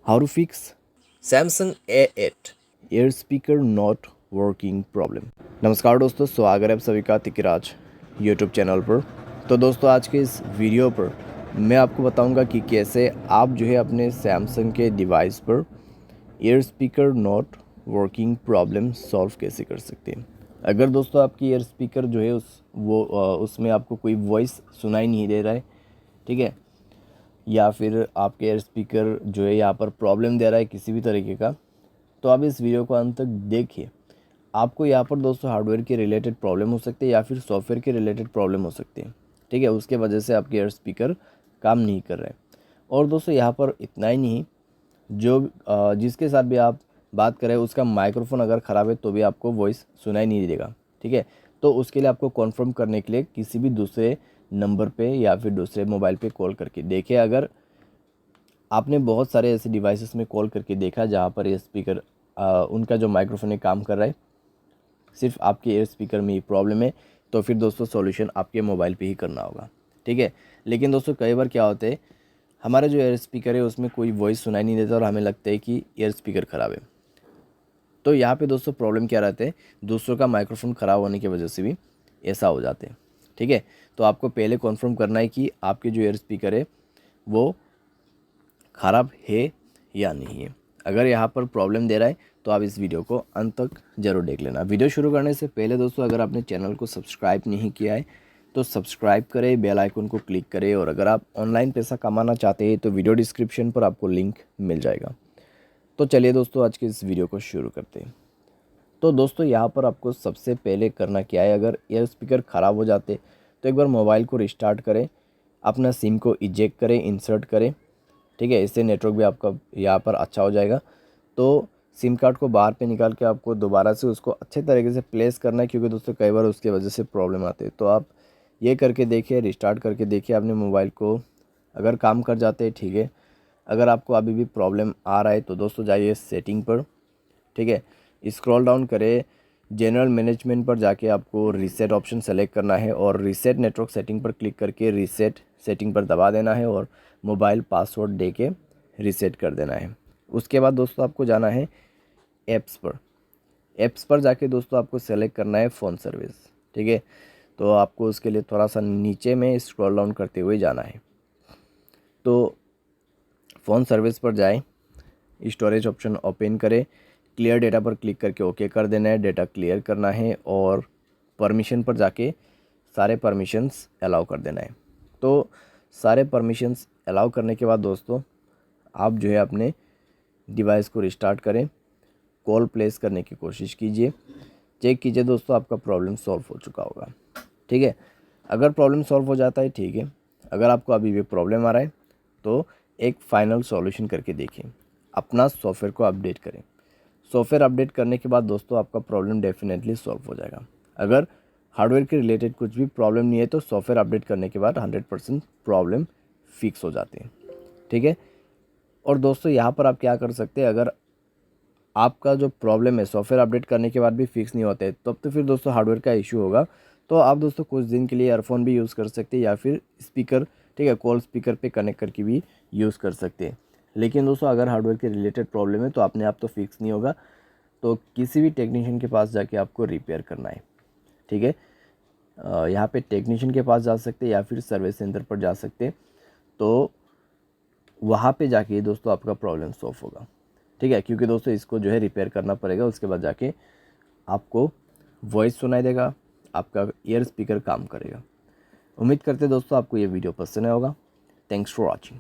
How to fix Samsung A8। Air speaker not working problem. नमस्कार दोस्तों, स्वागत है आप सभी का तिकराज यूट्यूब चैनल पर। तो दोस्तों, आज के इस वीडियो पर मैं आपको बताऊंगा कि कैसे आप जो है अपने सैमसंग के डिवाइस पर air speaker not working problem solve कैसे कर सकते हैं। अगर दोस्तों आपकी एयर स्पीकर जो है उसमें आपको कोई वॉइस सुनाई नहीं दे रहा है, ठीक है, या फिर आपके एयर स्पीकर जो है यहाँ पर प्रॉब्लम दे रहा है किसी भी तरीके का, तो आप इस वीडियो को अंत तक देखिए। आपको यहाँ पर दोस्तों हार्डवेयर के रिलेटेड प्रॉब्लम हो सकती है या फिर सॉफ्टवेयर के रिलेटेड प्रॉब्लम हो सकती है, ठीक है, उसके वजह से आपके एयर स्पीकर काम नहीं कर रहे हैं। और दोस्तों यहाँ पर इतना ही नहीं, जो जिसके साथ भी आप बात करें उसका माइक्रोफोन अगर ख़राब है तो भी आपको वॉइस सुनाई नहीं देगा, ठीक है। तो उसके लिए आपको कॉन्फर्म करने के लिए किसी भी दूसरे नंबर पे या फिर दूसरे मोबाइल पे कॉल करके देखिए। अगर आपने बहुत सारे ऐसे डिवाइसेस में कॉल करके देखा जहाँ पर ये स्पीकर उनका जो माइक्रोफोन है काम कर रहा है, सिर्फ आपके एयर स्पीकर में ही प्रॉब्लम है, तो फिर दोस्तों सॉल्यूशन आपके मोबाइल पे ही करना होगा, ठीक है। लेकिन दोस्तों कई बार क्या होता है, हमारा जो एयर स्पीकर है उसमें कोई वॉइस सुनाई नहीं देता और हमें लगता है कि एयर स्पीकर ख़राब है। तो यहाँ पे दोस्तों प्रॉब्लम क्या रहता है, दूसरों का माइक्रोफोन ख़राब होने की वजह से भी ऐसा हो जाते हैं, ठीक है। तो आपको पहले कन्फर्म करना है कि आपके जो एयर स्पीकर है वो ख़राब है या नहीं है। अगर यहाँ पर प्रॉब्लम दे रहा है तो आप इस वीडियो को अंत तक ज़रूर देख लेना। वीडियो शुरू करने से पहले दोस्तों, अगर आपने चैनल को सब्सक्राइब नहीं किया है तो सब्सक्राइब करें, बेल आइकन को क्लिक करें, और अगर आप ऑनलाइन पैसा कमाना चाहते हैं तो वीडियो डिस्क्रिप्शन पर आपको लिंक मिल जाएगा। तो चलिए दोस्तों, आज के इस वीडियो को शुरू करते हैं। तो दोस्तों यहाँ पर आपको सबसे पहले करना क्या है, अगर एयर स्पीकर ख़राब हो जाते तो एक बार मोबाइल को रिस्टार्ट करें, अपना सिम को इजेक्ट करें, इंसर्ट करें, ठीक है। इससे नेटवर्क भी आपका यहाँ पर अच्छा हो जाएगा। तो सिम कार्ड को बाहर पे निकाल के आपको दोबारा से उसको अच्छे तरीके से प्लेस करना है, क्योंकि दोस्तों कई बार उसकी वजह से प्रॉब्लम आती है। तो आप ये करके देखिए, रिस्टार्ट करके देखिए अपने मोबाइल को, अगर काम कर जाते हैं ठीक है। अगर आपको अभी भी प्रॉब्लम आ रहा है तो दोस्तों जाइए सेटिंग पर, ठीक है, स्क्रॉल डाउन करें, जनरल मैनेजमेंट पर जाके आपको रीसेट ऑप्शन सेलेक्ट करना है और रीसेट नेटवर्क सेटिंग पर क्लिक करके रीसेट सेटिंग पर दबा देना है और मोबाइल पासवर्ड दे के रीसेट कर देना है। उसके बाद दोस्तों आपको जाना है ऐप्स पर जाके दोस्तों आपको सेलेक्ट करना है फ़ोन सर्विस, ठीक है। तो आपको उसके लिए थोड़ा सा नीचे में स्क्रॉल डाउन करते हुए जाना है। तो फ़ोन सर्विस पर जाएं, स्टोरेज ऑप्शन ओपन करें, क्लियर डेटा पर क्लिक करके ओके कर देना है, डेटा क्लियर करना है और परमिशन पर जाके सारे परमिशंस अलाउ कर देना है। तो सारे परमिशंस अलाउ करने के बाद दोस्तों आप जो है अपने डिवाइस को रिस्टार्ट करें, कॉल प्लेस करने की कोशिश कीजिए, चेक कीजिए दोस्तों आपका प्रॉब्लम सॉल्व हो चुका होगा, ठीक है। अगर प्रॉब्लम सॉल्व हो जाता है ठीक है, अगर आपको अभी भी प्रॉब्लम आ रहा है तो एक फाइनल सॉल्यूशन करके देखिए, अपना सॉफ्टवेयर को अपडेट करें। सॉफ्टवेयर अपडेट करने के बाद दोस्तों आपका प्रॉब्लम डेफिनेटली सॉल्व हो जाएगा। अगर हार्डवेयर के रिलेटेड कुछ भी प्रॉब्लम नहीं है तो सॉफ्टवेयर अपडेट करने के बाद 100% प्रॉब्लम फिक्स हो जाती है, ठीक है। और दोस्तों यहाँ पर आप क्या कर सकते हैं, अगर आपका जो प्रॉब्लम है सॉफ्टवेयर अपडेट करने के बाद भी फिक्स नहीं होते तब तो फिर दोस्तों हार्डवेयर का इशू होगा। तो आप दोस्तों कुछ दिन के लिए ईयरफोन भी यूज़ कर सकते हैं या फिर स्पीकर, ठीक है, कॉल स्पीकर पे कनेक्ट करके भी यूज़ कर सकते हैं। लेकिन दोस्तों अगर हार्डवेयर के रिलेटेड प्रॉब्लम है तो अपने आप तो फिक्स नहीं होगा, तो किसी भी टेक्नीशियन के पास जाके आपको रिपेयर करना है, ठीक है। यहाँ पे टेक्नीशियन के पास जा सकते हैं या फिर सर्विस सेंटर पर जा सकते हैं, तो वहाँ पे जाके दोस्तों आपका प्रॉब्लम सॉल्व होगा, ठीक है। क्योंकि दोस्तों इसको जो है रिपेयर करना पड़ेगा, उसके बाद जाके आपको वॉइस सुनाई देगा, आपका ईयर स्पीकर काम करेगा। उम्मीद करते दोस्तों आपको ये वीडियो पसंद आया होगा। Thanks for watching.